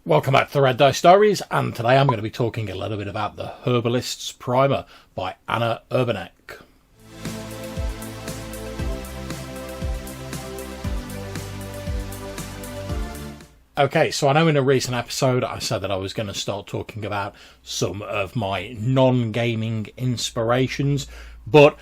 Welcome back to the Red Dice Diaries, and today I'm going to be talking a little bit about the Herbalist's Primer by Anna Urbanek. Okay, so I know in a recent episode I said that I was going to start talking about some of my non-gaming inspirations, but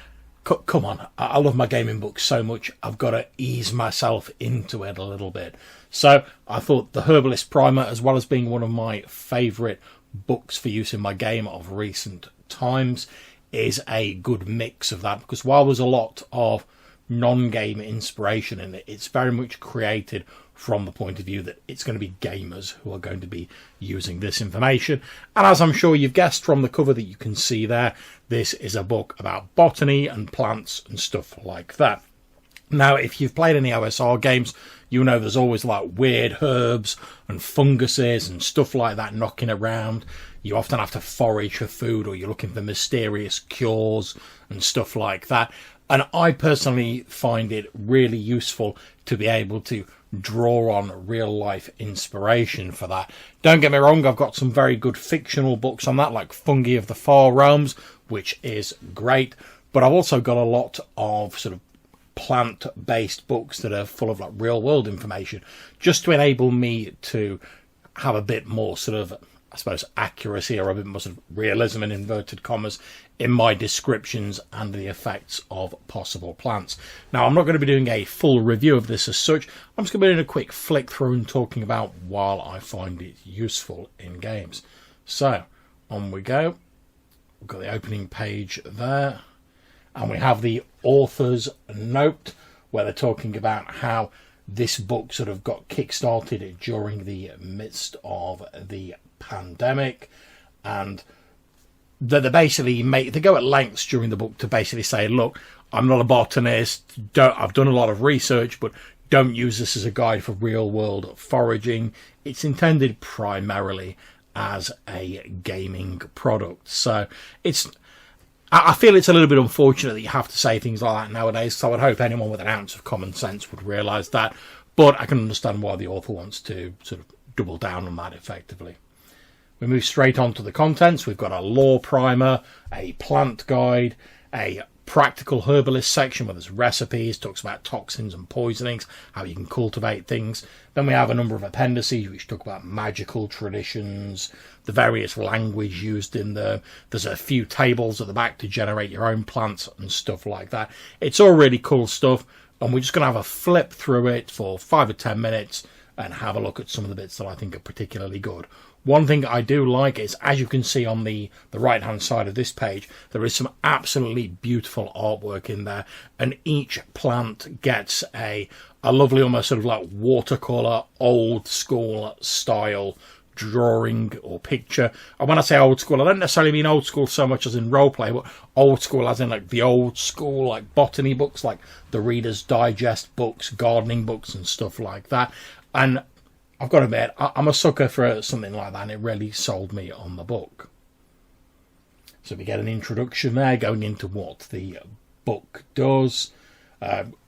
come on, I love my gaming books so much, I've got to ease myself into it a little bit. So I thought the Herbalist Primer, as well as being one of my favourite books for use in my game of recent times, is a good mix of that, because while there's a lot of non-game inspiration in it, it's very much created from the point of view that it's going to be gamers who are going to be using this information. And as I'm sure you've guessed from the cover that you can see there, this is a book about botany and plants and stuff like that. Now, if you've played any OSR games, you know there's always like weird herbs and funguses and stuff like that knocking around. You often have to forage for food, or you're looking for mysterious cures and stuff like that. And I personally find it really useful to be able to draw on real life inspiration for that. Don't get me wrong, I've got some very good fictional books on that, like Fungi of the Far Realms, which is great. But I've also got a lot of sort of plant-based books that are full of like real-world information, just to enable me to have a bit more sort of, I suppose, accuracy, or a bit more sort of realism in inverted commas in my descriptions and the effects of possible plants. Now, I'm not going to be doing a full review of this as such. I'm just going to be doing a quick flick through and talking about while I find it useful in games. So, on we go. We've got the opening page there. And we have the author's note, where they're talking about how this book sort of got kick-started during the midst of the pandemic, and they go at lengths during the book to basically say, look, I'm not a botanist, I've done a lot of research, but don't use this as a guide for real-world foraging. It's intended primarily as a gaming product. So I feel it's a little bit unfortunate that you have to say things like that nowadays, so I would hope anyone with an ounce of common sense would realise that, but I can understand why the author wants to sort of double down on that effectively. We move straight on to the contents. We've got a lore primer, a plant guide, a practical herbalist section where there's recipes, talks about toxins and poisonings, how you can cultivate things. Then we have a number of appendices which talk about magical traditions, the various language used in them. There's a few tables at the back to generate your own plants and stuff like that. It's all really cool stuff, and we're just going to have a flip through it for 5 or 10 minutes and have a look at some of the bits that I think are particularly good. One thing I do like is, as you can see on the right-hand side of this page, there is some absolutely beautiful artwork in there, and each plant gets a lovely, almost sort of like watercolour, old-school style drawing or picture. And when I say old school, I don't necessarily mean old school so much as in roleplay, but old school as in like the old school, like botany books, like the Reader's Digest books, gardening books and stuff like that. And I've got to admit, I'm a sucker for something like that, and it really sold me on the book. So we get an introduction there going into what the book does.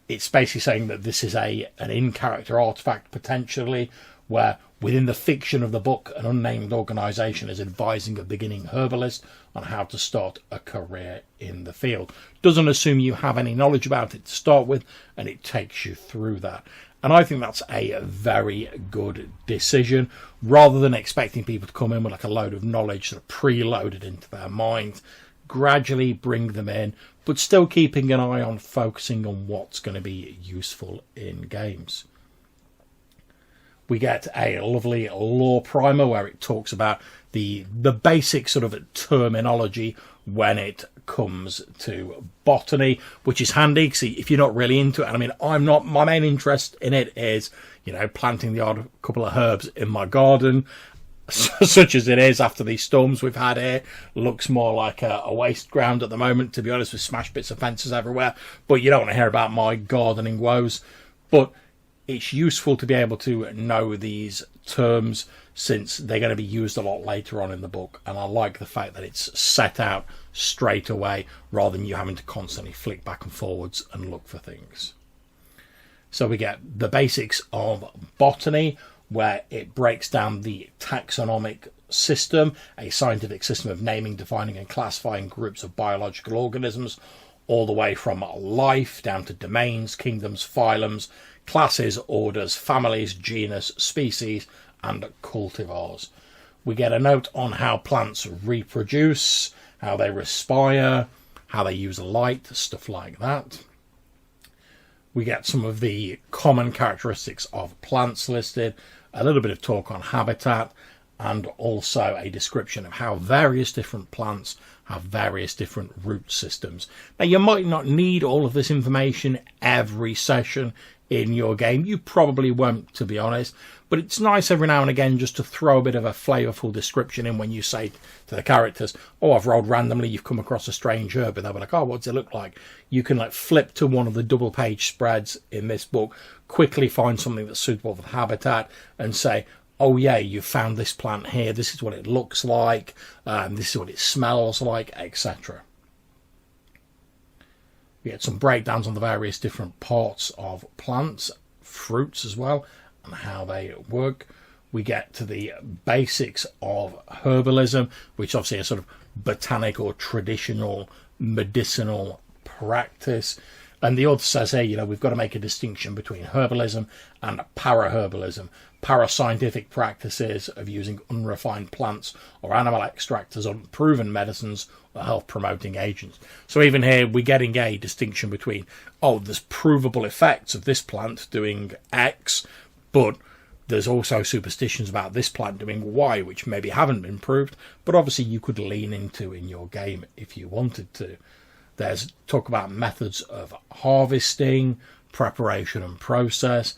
It's basically saying that this is an in-character artifact, potentially, where within the fiction of the book, an unnamed organisation is advising a beginning herbalist on how to start a career in the field. Doesn't assume you have any knowledge about it to start with, and it takes you through that. And I think that's a very good decision, rather than expecting people to come in with like a load of knowledge sort of preloaded into their minds. Gradually bring them in, but still keeping an eye on focusing on what's going to be useful in games. We get a lovely lore primer where it talks about the basic sort of terminology when it comes to botany, which is handy because if you're not really into it, and I mean, I'm not, my main interest in it is, you know, planting the odd couple of herbs in my garden, such as it is after these storms we've had here. Looks more like a waste ground at the moment, to be honest, with smashed bits of fences everywhere. But you don't want to hear about my gardening woes. But it's useful to be able to know these terms, since they're going to be used a lot later on in the book, and I like the fact that it's set out straight away rather than you having to constantly flick back and forwards and look for things. So we get the basics of botany, where it breaks down the taxonomic system, a scientific system of naming, defining and classifying groups of biological organisms, all the way from life down to domains, kingdoms, phylums, classes, orders, families, genus, species and cultivars. We get a note on how plants reproduce, how they respire, how they use light, stuff like that. We get some of the common characteristics of plants listed, a little bit of talk on habitat, and also a description of how various different plants have various different root systems. Now, you might not need all of this information every session in your game. You probably won't, to be honest, but it's nice every now and again just to throw a bit of a flavourful description in when you say to the characters, oh, I've rolled randomly, you've come across a strange herb, and they'll be like, oh, what does it look like? You can like flip to one of the double page spreads in this book, quickly find something that's suitable for the habitat and say, oh yeah, you found this plant here, this is what it looks like, this is what it smells like, etc. We get some breakdowns on the various different parts of plants, fruits as well, and how they work. We get to the basics of herbalism, which obviously is sort of botanic or traditional medicinal practice. And the author says here, you know, we've got to make a distinction between herbalism and paraherbalism. Parascientific practices of using unrefined plants or animal extracts as unproven medicines or health-promoting agents. So even here, we're getting a distinction between, oh, there's provable effects of this plant doing X, but there's also superstitions about this plant doing Y, which maybe haven't been proved, but obviously you could lean into in your game if you wanted to. There's talk about methods of harvesting, preparation and process,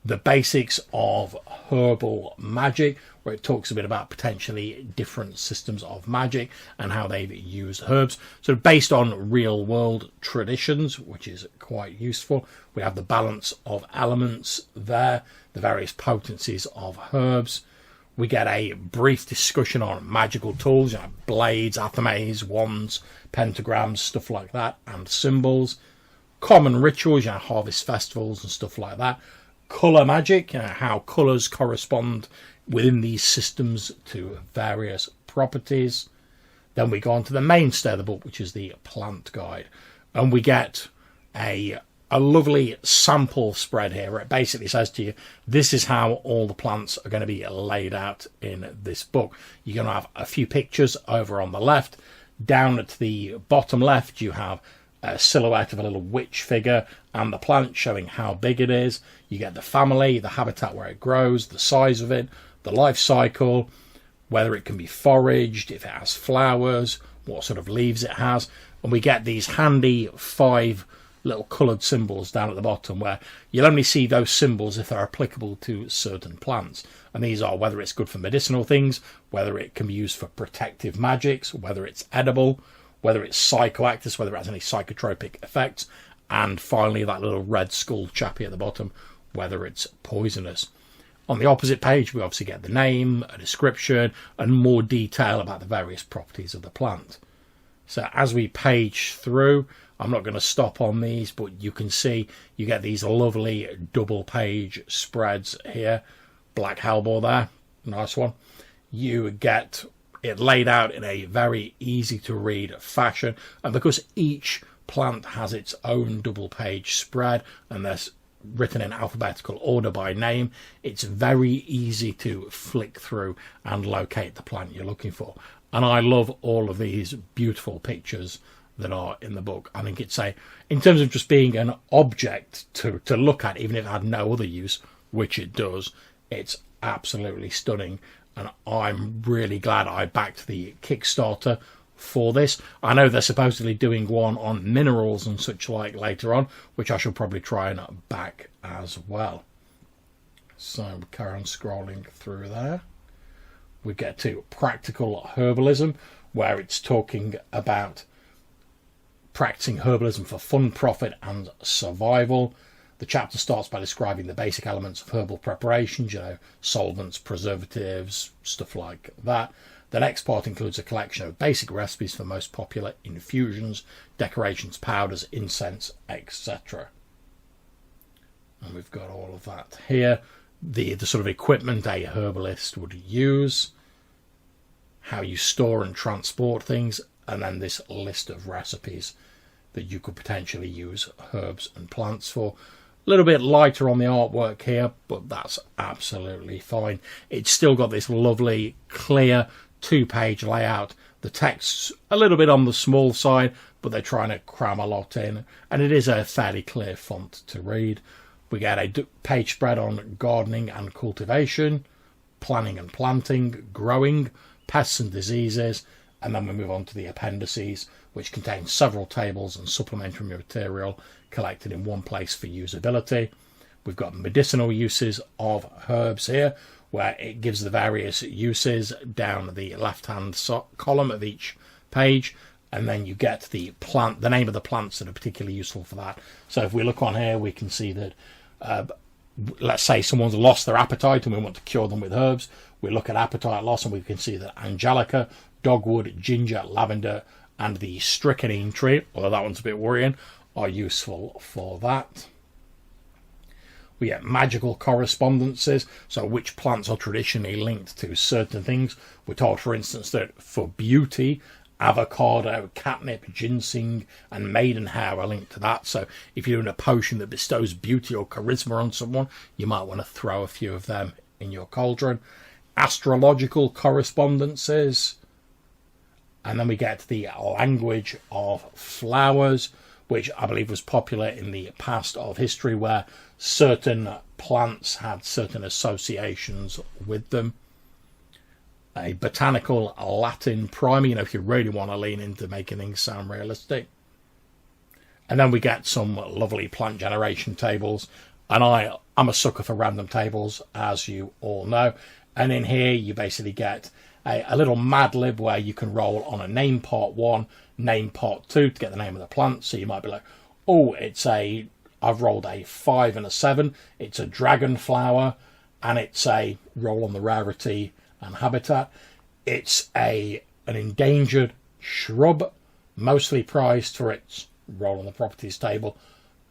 the basics of herbal magic, where it talks a bit about potentially different systems of magic and how they've used herbs. So based on real world traditions, which is quite useful. We have the balance of elements there, the various potencies of herbs. We get a brief discussion on magical tools, you know, blades, athames, wands, pentagrams, stuff like that, and symbols. Common rituals, you know, harvest festivals and stuff like that. Colour magic, you know, how colours correspond within these systems to various properties. Then we go on to the mainstay of the book, which is the plant guide. And we get a lovely sample spread here where it basically says to you, this is how all the plants are going to be laid out in this book. You're going to have a few pictures over on the left. Down at the bottom left, you have a silhouette of a little witch figure and the plant showing how big it is. You get the family, the habitat where it grows, the size of it, the life cycle, whether it can be foraged, if it has flowers, what sort of leaves it has. And we get these handy 5 little coloured symbols down at the bottom where you'll only see those symbols if they're applicable to certain plants. And these are whether it's good for medicinal things, whether it can be used for protective magics, whether it's edible, whether it's psychoactive, whether it has any psychotropic effects, and finally that little red skull chappy at the bottom, whether it's poisonous. On the opposite page, we obviously get the name, a description, and more detail about the various properties of the plant. So as we page through, I'm not going to stop on these, but you can see you get these lovely double page spreads here. Black hellebore there, nice one. You get it laid out in a very easy to read fashion, and because each plant has its own double page spread and they're written in alphabetical order by name, it's very easy to flick through and locate the plant you're looking for. And I love all of these beautiful pictures that are in the book. I think it's in terms of just being an object to look at, even if it had no other use, which it does, it's absolutely stunning. And I'm really glad I backed the Kickstarter for this. I know they're supposedly doing one on minerals and such like later on, which I shall probably try and back as well. So we carry on scrolling through there. We get to practical herbalism, where it's talking about practicing herbalism for fun, profit and survival. The chapter starts by describing the basic elements of herbal preparations, you know, solvents, preservatives, stuff like that. The next part includes a collection of basic recipes for most popular infusions, decorations, powders, incense, etc. And we've got all of that here. the sort of equipment a herbalist would use, how you store and transport things, and then this list of recipes that you could potentially use herbs and plants for. A little bit lighter on the artwork here, but that's absolutely fine. It's still got this lovely, clear 2-page layout. The text's a little bit on the small side, but they're trying to cram a lot in, and it is a fairly clear font to read. We get a page spread on gardening and cultivation, planning and planting, growing, pests and diseases, and then we move on to the appendices, which contain several tables and supplementary material collected in one place for usability. We've got medicinal uses of herbs here, where it gives the various uses down the left-hand column of each page, and then you get the name of the plants that are particularly useful for that. So if we look on here, we can see that let's say someone's lost their appetite and we want to cure them with herbs. We look at appetite loss and we can see that angelica, dogwood, ginger, lavender, and the strychnine tree, although that one's a bit worrying, are useful for that. We get magical correspondences, so which plants are traditionally linked to certain things. We're told, for instance, that for beauty, avocado, catnip, ginseng, and maidenhair are linked to that. So if you're doing a potion that bestows beauty or charisma on someone, you might want to throw a few of them in your cauldron. Astrological correspondences. And then we get the language of flowers, which I believe was popular in the past of history, where certain plants had certain associations with them. A botanical Latin primer, if you really want to lean into making things sound realistic. And then we get some lovely plant generation tables. And I'm a sucker for random tables, as you all know. And in here, you basically get a little Mad Lib where you can roll on a name part 1, name part 2 to get the name of the plant. So you might be like, oh, I've rolled a 5 and a 7. It's a dragon flower, and it's a roll on the rarity and habitat. It's an endangered shrub, mostly prized for its roll on the properties table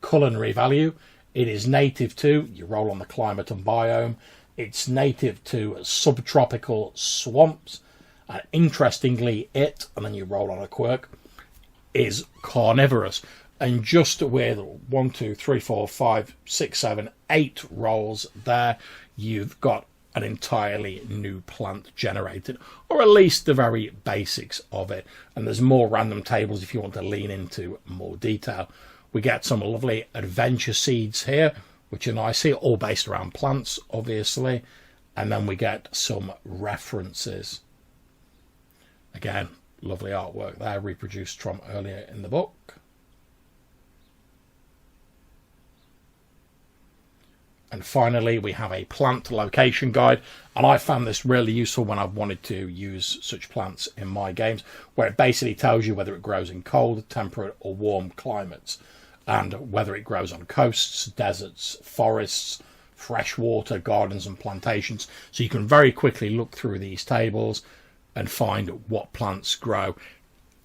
culinary value. It is native to, you roll on the climate and biome. It's native to subtropical swamps. And interestingly, and then you roll on a quirk, is carnivorous. And just with 1, 2, 3, 4, 5, 6, 7, 8 rolls there, you've got an entirely new plant generated, or at least the very basics of it. And there's more random tables if you want to lean into more detail. We get some lovely adventure seeds here, which are nice here, all based around plants, obviously. And then we get some references. Again, lovely artwork there, reproduced from earlier in the book. And finally, we have a plant location guide. And I found this really useful when I've wanted to use such plants in my games, where it basically tells you whether it grows in cold, temperate, or warm climates, and whether it grows on coasts, deserts, forests, freshwater gardens and plantations. So you can very quickly look through these tables and find what plants grow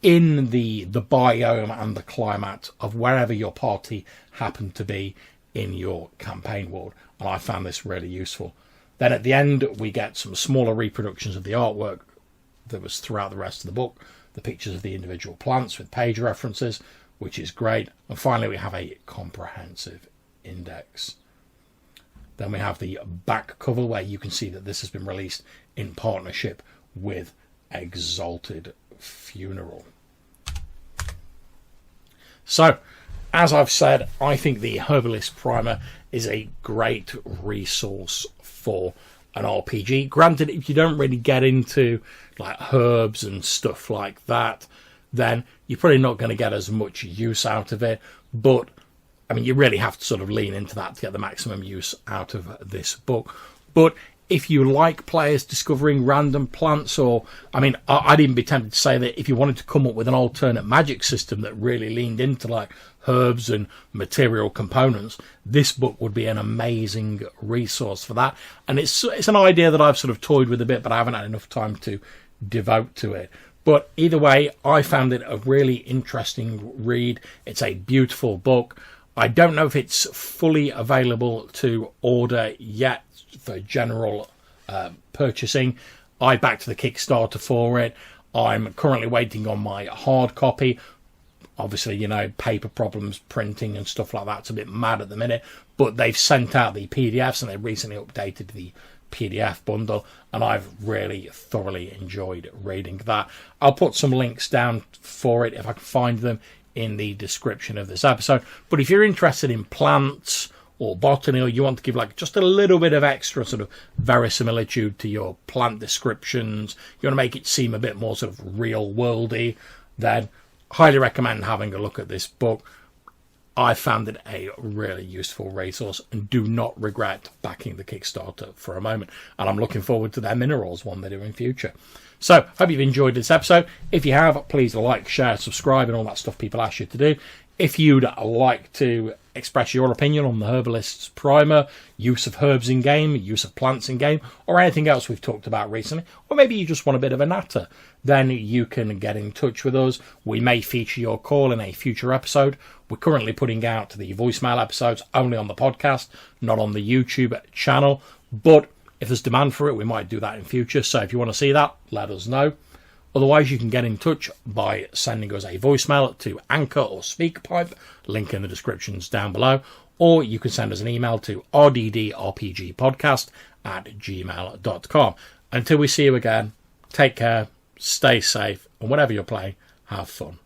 in the biome and the climate of wherever your party happen to be in your campaign world. And I found this really useful. Then at the end, we get some smaller reproductions of the artwork that was throughout the rest of the book, the pictures of the individual plants with page references, which is great. And finally, we have a comprehensive index. Then we have the back cover, where you can see that this has been released in partnership with Exalted Funeral. So, as I've said, I think the Herbalist Primer is a great resource for an RPG. Granted, if you don't really get into like herbs and stuff like that, then you're probably not going to get as much use out of it. But, I mean, you really have to sort of lean into that to get the maximum use out of this book. But if you like players discovering random plants, or, I mean, I'd even be tempted to say that if you wanted to come up with an alternate magic system that really leaned into like herbs and material components, this book would be an amazing resource for that. And it's an idea that I've sort of toyed with a bit, but I haven't had enough time to devote to it. But either way, I found it a really interesting read. It's a beautiful book. I don't know if it's fully available to order yet, for general purchasing. I backed the Kickstarter for it. I'm currently waiting on my hard copy. Obviously, you know, paper problems, printing and stuff like that's a bit mad at the minute. But they've sent out the PDFs and they've recently updated the PDF bundle. And I've really thoroughly enjoyed reading that. I'll put some links down for it if I can find them in the description of this episode. But if you're interested in plants or botany, or you want to give like just a little bit of extra sort of verisimilitude to your plant descriptions, you want to make it seem a bit more sort of real worldy, then highly recommend having a look at this book. I found it a really useful resource and do not regret backing the Kickstarter for a moment. And I'm looking forward to their minerals one they do in future. So, hope you've enjoyed this episode. If you have, please like, share, subscribe, and all that stuff people ask you to do. If you'd like to express your opinion on the Herbalist's primer, use of herbs in game, use of plants in game, or anything else we've talked about recently, or maybe you just want a bit of a natter, then you can get in touch with us. We may feature your call in a future episode. We're currently putting out the voicemail episodes only on the podcast, not on the YouTube channel, but if there's demand for it, we might do that in future. So if you want to see that, let us know. Otherwise, you can get in touch by sending us a voicemail to Anchor or SpeakPipe, link in the descriptions down below, or you can send us an email to rddrpgpodcast@gmail.com. Until we see you again, take care, stay safe, and whatever you're playing, have fun.